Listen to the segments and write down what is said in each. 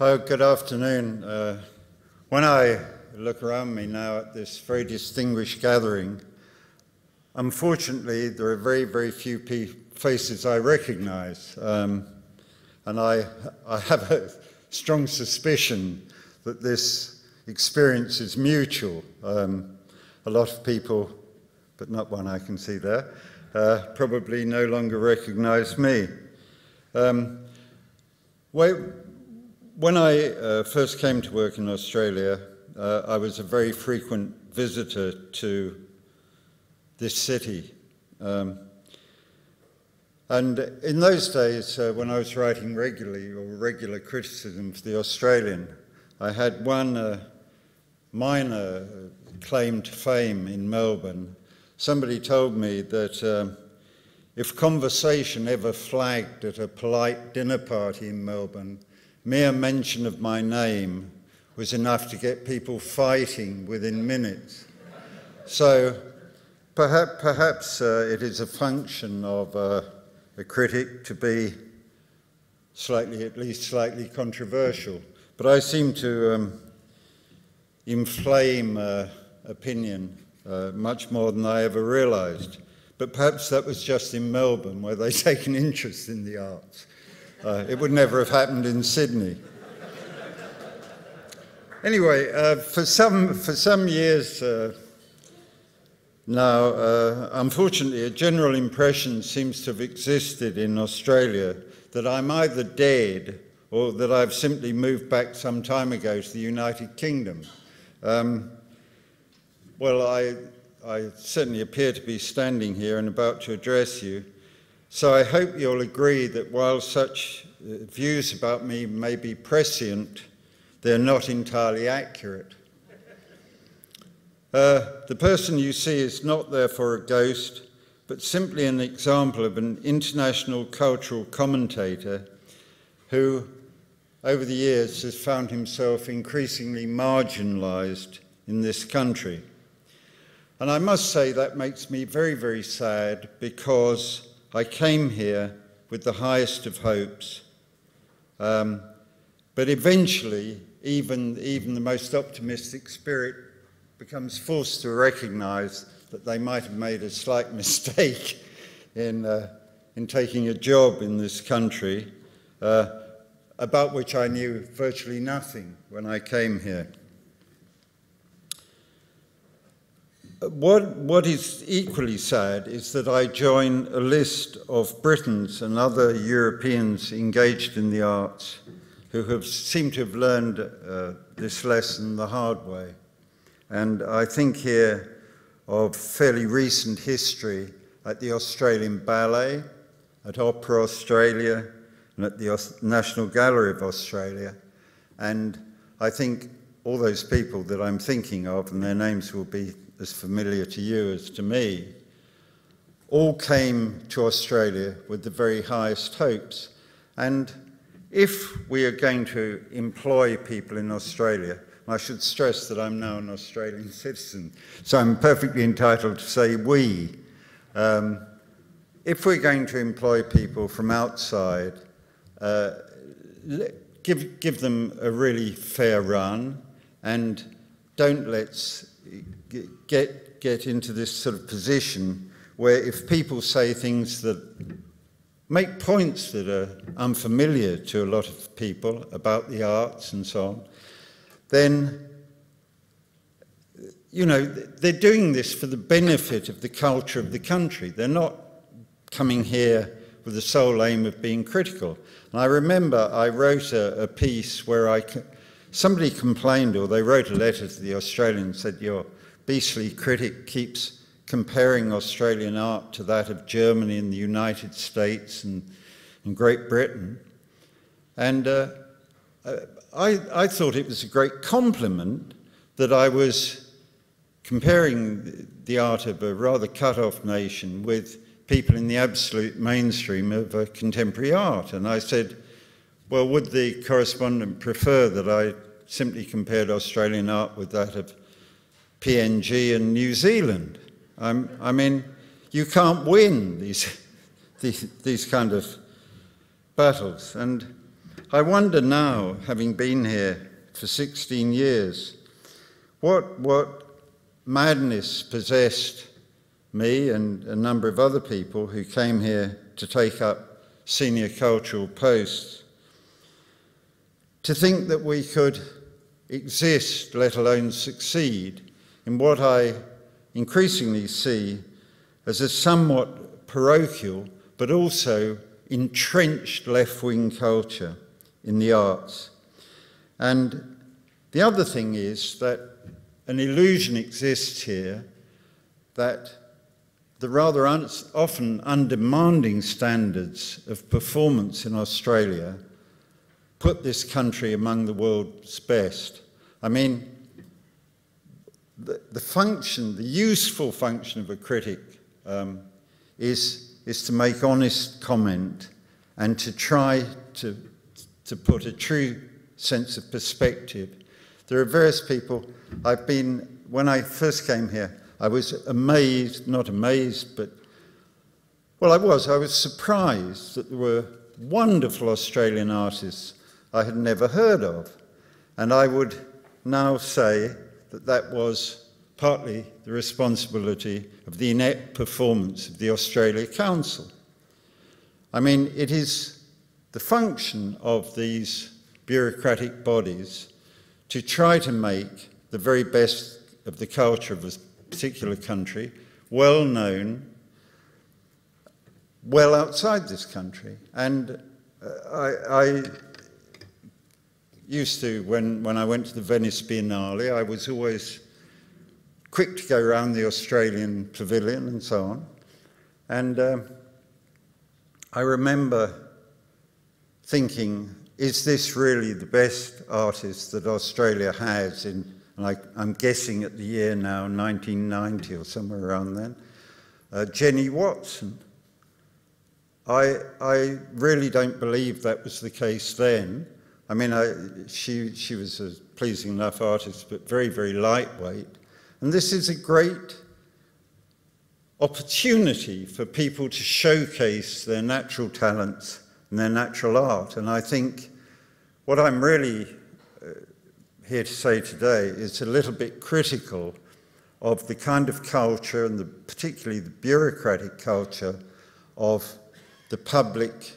Oh, good afternoon. When I look around me now at this very distinguished gathering, unfortunately, there are very, very few faces I recognize. And I have a strong suspicion that this experience is mutual. A lot of people, but not one I can see there, probably no longer recognize me. When I first came to work in Australia, I was a very frequent visitor to this city. And in those days, when I was writing regular criticism for The Australian, I had one minor claim to fame in Melbourne. Somebody told me that if conversation ever flagged at a polite dinner party in Melbourne, mere mention of my name was enough to get people fighting within minutes. So perhaps it is a function of a critic to be at least slightly controversial. But I seem to inflame opinion much more than I ever realised. But perhaps that was just in Melbourne, where they take an interest in the arts. It would never have happened in Sydney. Anyway, for some years now, unfortunately, a general impression seems to have existed in Australia that I'm either dead or that I've simply moved back some time ago to the United Kingdom. Well, I certainly appear to be standing here and about to address you. So I hope you'll agree that while such views about me may be prescient, they're not entirely accurate. The person you see is not therefore a ghost, but simply an example of an international cultural commentator who, over the years, has found himself increasingly marginalised in this country. And I must say that makes me very, very sad, because I came here with the highest of hopes, but eventually even the most optimistic spirit becomes forced to recognise that they might have made a slight mistake in taking a job in this country, about which I knew virtually nothing when I came here. What is equally sad is that I join a list of Britons and other Europeans engaged in the arts who seem to have learned this lesson the hard way. And I think here of fairly recent history at the Australian Ballet, at Opera Australia, and at the National Gallery of Australia. And I think all those people that I'm thinking of, and their names will be as familiar to you as to me, all came to Australia with the very highest hopes. And if we are going to employ people in Australia, I should stress that I'm now an Australian citizen, so I'm perfectly entitled to say we. If we're going to employ people from outside, give them a really fair run, and don't let's get into this sort of position where if people say things that make points that are unfamiliar to a lot of people about the arts and so on, then, you know, they're doing this for the benefit of the culture of the country. They're not coming here with the sole aim of being critical. And I remember I wrote a piece where somebody complained, or they wrote a letter to the Australian and said, your beastly critic keeps comparing Australian art to that of Germany and the United States and Great Britain. And I thought it was a great compliment that I was comparing the art of a rather cut-off nation with people in the absolute mainstream of contemporary art. And I said, well, would the correspondent prefer that I simply compared Australian art with that of PNG and New Zealand? I mean, you can't win these kind of battles. And I wonder now, having been here for 16 years, what madness possessed me and a number of other people who came here to take up senior cultural posts, to think that we could exist, let alone succeed, in what I increasingly see as a somewhat parochial but also entrenched left-wing culture in the arts. And the other thing is that an illusion exists here that the rather often undemanding standards of performance in Australia put this country among the world's best. I mean, the function, the useful function of a critic is to make honest comment and to try to put a true sense of perspective. There are various people, when I first came here, I was amazed, not amazed, but, well, I was surprised that there were wonderful Australian artists I had never heard of. And I would now say that that was partly the responsibility of the inept performance of the Australia Council. I mean, it is the function of these bureaucratic bodies to try to make the very best of the culture of a particular country well known, well outside this country. And I used to, when I went to the Venice Biennale, I was always quick to go around the Australian pavilion and so on. And I remember thinking, is this really the best artist that Australia has in, like, I'm guessing at the year now, 1990 or somewhere around then, Jenny Watson. I really don't believe that was the case then. I mean, she was a pleasing enough artist, but very, very lightweight. And this is a great opportunity for people to showcase their natural talents and their natural art. And I think what I'm really here to say today is a little bit critical of the kind of culture, and particularly the bureaucratic culture, of the public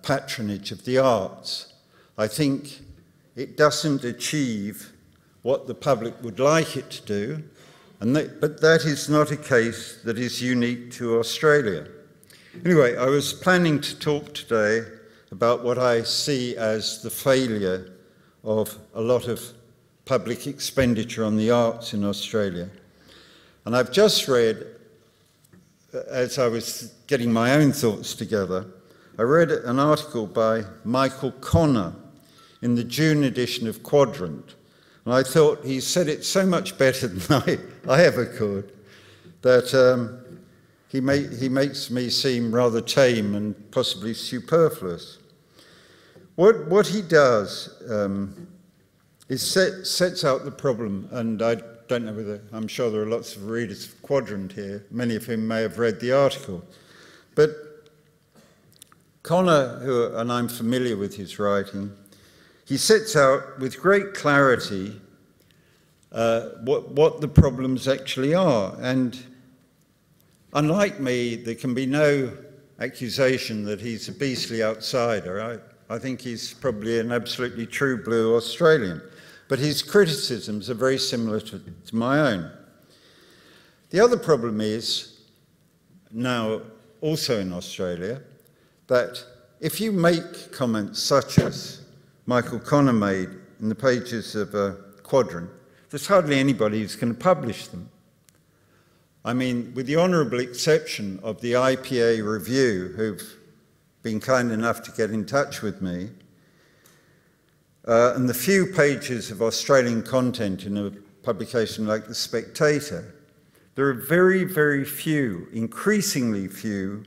patronage of the arts. I think it doesn't achieve what the public would like it to do, but that is not a case that is unique to Australia. Anyway, I was planning to talk today about what I see as the failure of a lot of public expenditure on the arts in Australia. And I've just read, as I was getting my own thoughts together, I read an article by Michael Connor in the June edition of Quadrant. And I thought he said it so much better than I ever could, that he makes me seem rather tame and possibly superfluous. What he does is sets out the problem, and I don't know whether, I'm sure there are lots of readers of Quadrant here, many of whom may have read the article. But Connor, and I'm familiar with his writing, he sets out with great clarity what the problems actually are. And unlike me, there can be no accusation that he's a beastly outsider. I think he's probably an absolutely true blue Australian. But his criticisms are very similar to my own. The other problem is, now also in Australia, that if you make comments such as Michael Connor made in the pages of Quadrant, there's hardly anybody who's going to publish them. I mean, with the honourable exception of the IPA Review, who've been kind enough to get in touch with me, and the few pages of Australian content in a publication like The Spectator, there are very, very few, increasingly few,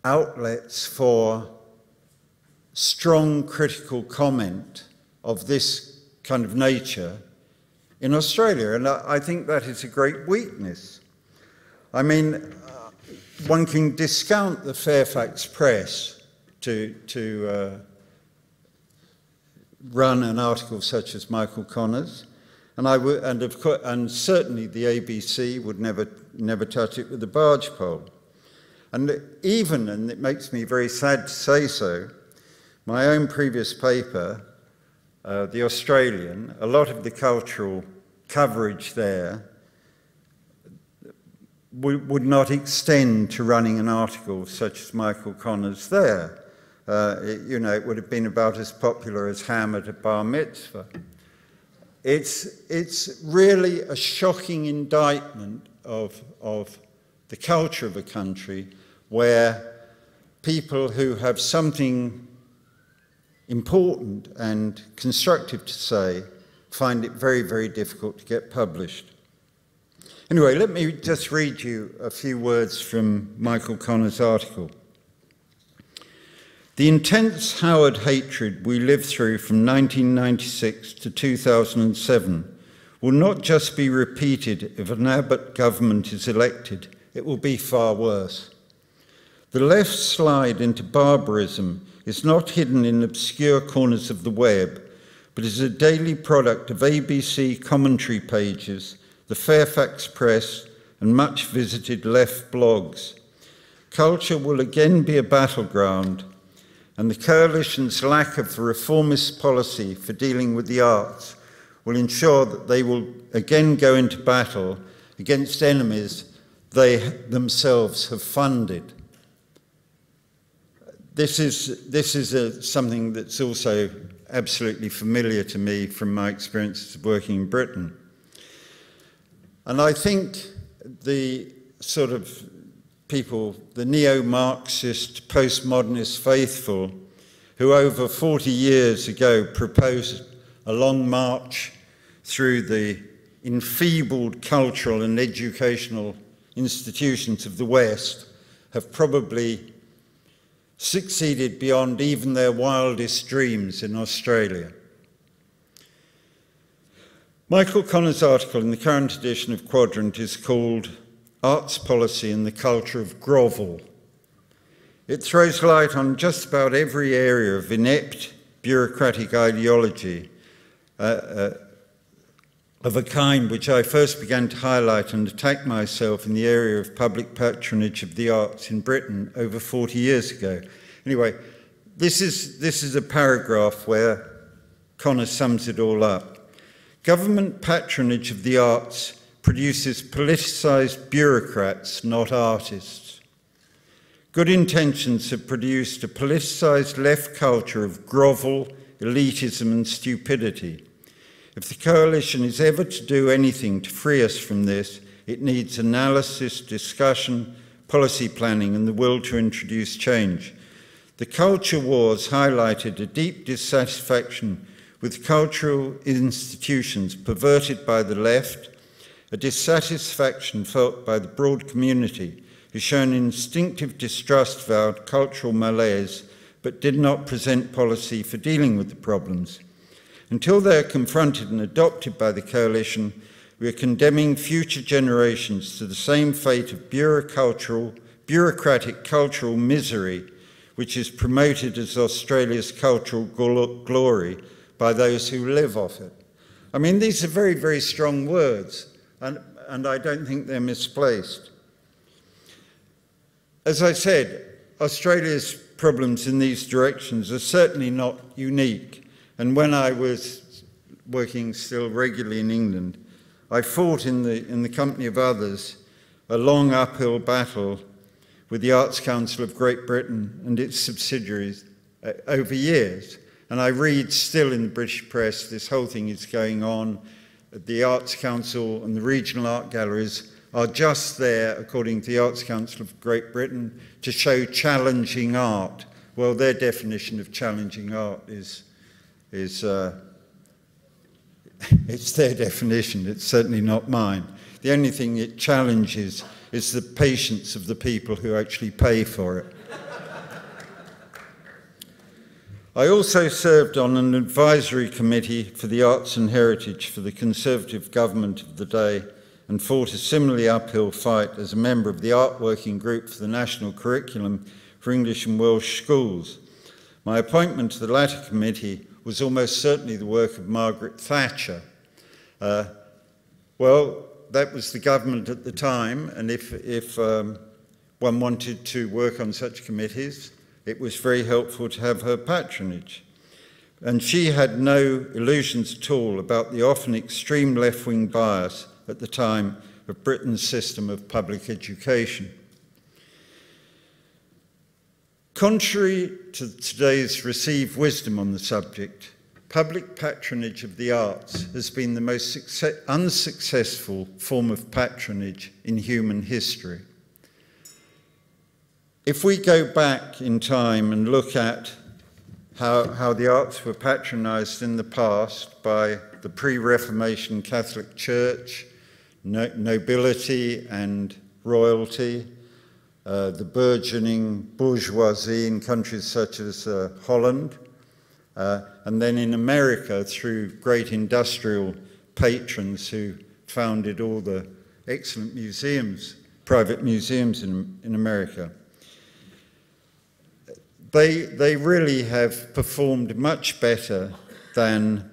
outlets for strong critical comment of this kind of nature in Australia. And I think that is a great weakness. I mean, one can discount the Fairfax Press to run an article such as Michael Connor's, and certainly the ABC would never touch it with a barge pole. And even, and it makes me very sad to say so, my own previous paper, The Australian, a lot of the cultural coverage there would not extend to running an article such as Michael Connor's there. It would have been about as popular as ham at a bar mitzvah. It's really a shocking indictment of the culture of a country where people who have something important and constructive to say find it very, very difficult to get published. Anyway, let me just read you a few words from Michael Connor's article. The intense Howard hatred we lived through from 1996 to 2007 will not just be repeated if an Abbott government is elected, it will be far worse. The left's slide into barbarism is not hidden in obscure corners of the web, but is a daily product of ABC commentary pages, the Fairfax Press, and much visited left blogs. Culture will again be a battleground, and the coalition's lack of reformist policy for dealing with the arts will ensure that they will again go into battle against enemies they themselves have funded. This is something that's also absolutely familiar to me from my experiences of working in Britain. And I think the sort of people, the neo-Marxist, postmodernist faithful, who over 40 years ago proposed a long march through the enfeebled cultural and educational institutions of the West, have probably succeeded beyond even their wildest dreams in Australia. Michael Connor's article in the current edition of Quadrant is called Arts Policy and the Culture of Grovel. It throws light on just about every area of inept bureaucratic ideology of a kind which I first began to highlight and attack myself in the area of public patronage of the arts in Britain over 40 years ago. Anyway, this is a paragraph where Connor sums it all up. Government patronage of the arts produces politicised bureaucrats, not artists. Good intentions have produced a politicised left culture of grovel, elitism and stupidity. If the coalition is ever to do anything to free us from this, it needs analysis, discussion, policy planning and the will to introduce change. The culture wars highlighted a deep dissatisfaction with cultural institutions perverted by the left, a dissatisfaction felt by the broad community who shown instinctive distrust of our cultural malaise but did not present policy for dealing with the problems. Until they are confronted and adopted by the coalition, we are condemning future generations to the same fate of bureaucratic cultural misery which is promoted as Australia's cultural glory by those who live off it. I mean, these are very, very strong words, and I don't think they're misplaced. As I said, Australia's problems in these directions are certainly not unique. And when I was working still regularly in England, I fought in the company of others a long uphill battle with the Arts Council of Great Britain and its subsidiaries over years. And I read still in the British press, this whole thing is going on. The Arts Council and the regional art galleries are just there, according to the Arts Council of Great Britain, to show challenging art. Well, their definition of challenging art it's their definition, it's certainly not mine. The only thing it challenges is the patience of the people who actually pay for it. I also served on an advisory committee for the arts and heritage for the Conservative government of the day and fought a similarly uphill fight as a member of the art working group for the national curriculum for English and Welsh schools. My appointment to the latter committee was almost certainly the work of Margaret Thatcher. Well, that was the government at the time, and if one wanted to work on such committees, it was very helpful to have her patronage. And she had no illusions at all about the often extreme left-wing bias at the time of Britain's system of public education. Contrary to today's received wisdom on the subject, public patronage of the arts has been the most unsuccessful form of patronage in human history. If we go back in time and look at how the arts were patronised in the past by the pre-Reformation Catholic Church, nobility and royalty, the burgeoning bourgeoisie in countries such as Holland, and then in America through great industrial patrons who founded all the excellent museums, private museums in America. They really have performed much better than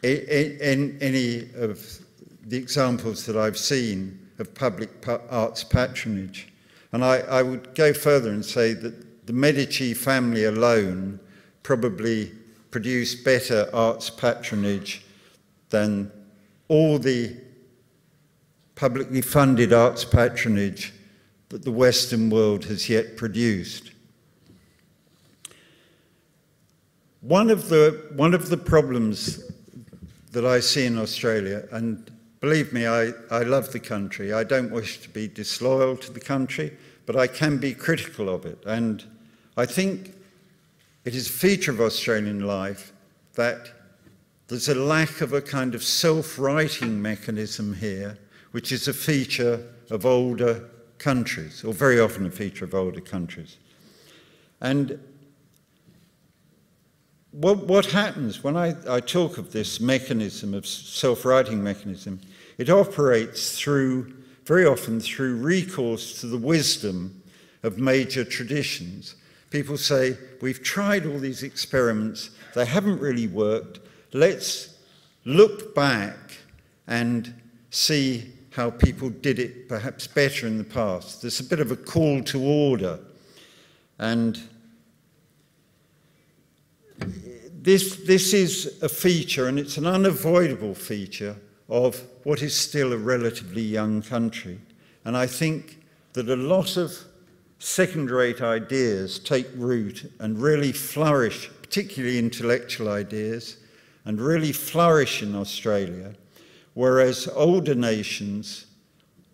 in any of the examples that I've seen of public arts patronage. And I would go further and say that the Medici family alone probably produced better arts patronage than all the publicly funded arts patronage that the Western world has yet produced. One of the problems that I see in Australia, and believe me, I love the country. I don't wish to be disloyal to the country, but I can be critical of it. And I think it is a feature of Australian life that there's a lack of a kind of self-righting mechanism here, which is a feature of older countries, or very often a feature of older countries. And what happens when I talk of this mechanism, of self-righting mechanism, it operates very often through recourse to the wisdom of major traditions. People say, we've tried all these experiments, they haven't really worked, let's look back and see how people did it perhaps better in the past. There's a bit of a call to order. And this is a feature, and it's an unavoidable feature, of what is still a relatively young country. And I think that a lot of second-rate ideas take root and really flourish, particularly intellectual ideas, and really flourish in Australia, whereas older nations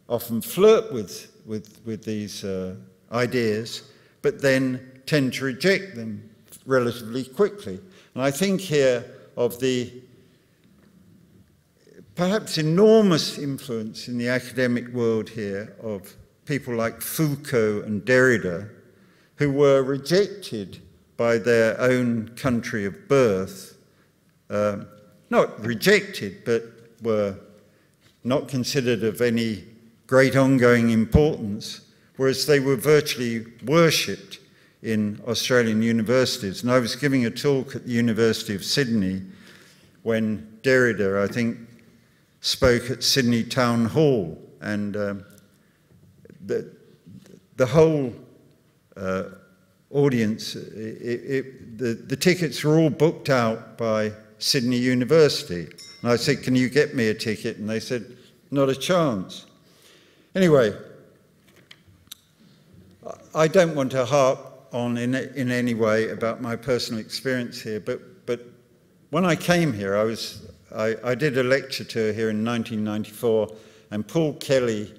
often flirt with these ideas, but then tend to reject them relatively quickly. And I think here of the perhaps enormous influence in the academic world here of people like Foucault and Derrida, who were rejected by their own country of birth, not rejected, but were not considered of any great ongoing importance, whereas they were virtually worshipped in Australian universities. And I was giving a talk at the University of Sydney when Derrida, I think, spoke at Sydney Town Hall, and the whole audience, the tickets were all booked out by Sydney University. And I said, can you get me a ticket? And they said, not a chance. Anyway, I don't want to harp on in any way about my personal experience here, but when I came here, I did a lecture tour here in 1994, and Paul Kelly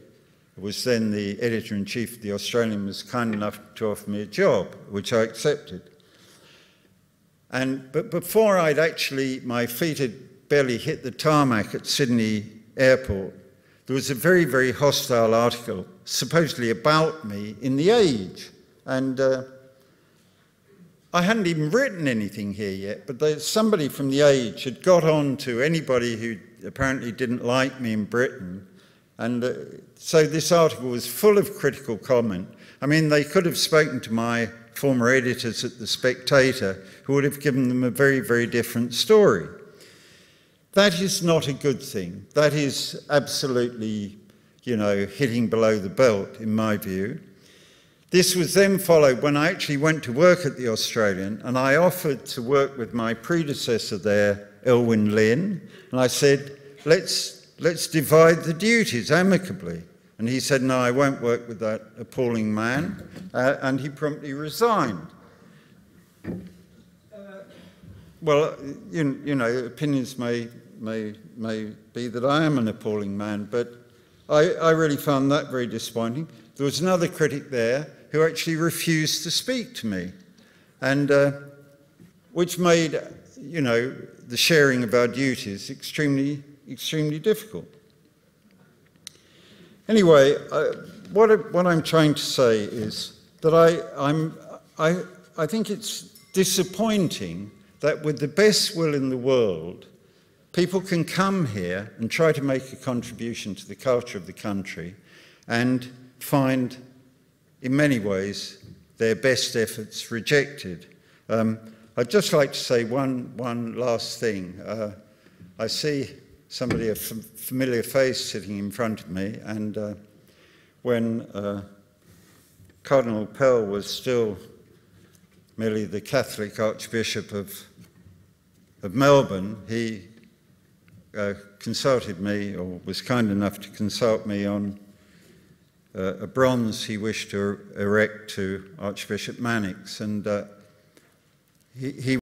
was then the editor-in-chief of The Australian, was kind enough to offer me a job, which I accepted. But before my feet had barely hit the tarmac at Sydney Airport, there was a very, very hostile article, supposedly about me, in The Age. And I hadn't even written anything here yet, but somebody from The Age had got on to anybody who apparently didn't like me in Britain. And so this article was full of critical comment. I mean, they could have spoken to my former editors at The Spectator who would have given them a very, very different story. That is not a good thing. That is absolutely, you know, hitting below the belt, in my view. This was then followed when I actually went to work at the Australian, and I offered to work with my predecessor there, Elwyn Lynn, and I said, let's divide the duties amicably. And he said, no, I won't work with that appalling man, and he promptly resigned. Well, you know, opinions may be that I am an appalling man, but I really found that very disappointing. There was another critic there who actually refused to speak to me, and which made, you know, the sharing of our duties extremely difficult. Anyway, what I'm trying to say is that I think it's disappointing that with the best will in the world, people can come here and try to make a contribution to the culture of the country and find, in many ways, their best efforts rejected. I'd just like to say one last thing. I see somebody, a familiar face, sitting in front of me, and when Cardinal Pell was still merely the Catholic Archbishop of Melbourne, he consulted me, or was kind enough to consult me on a bronze he wished to erect to Archbishop Mannix, and he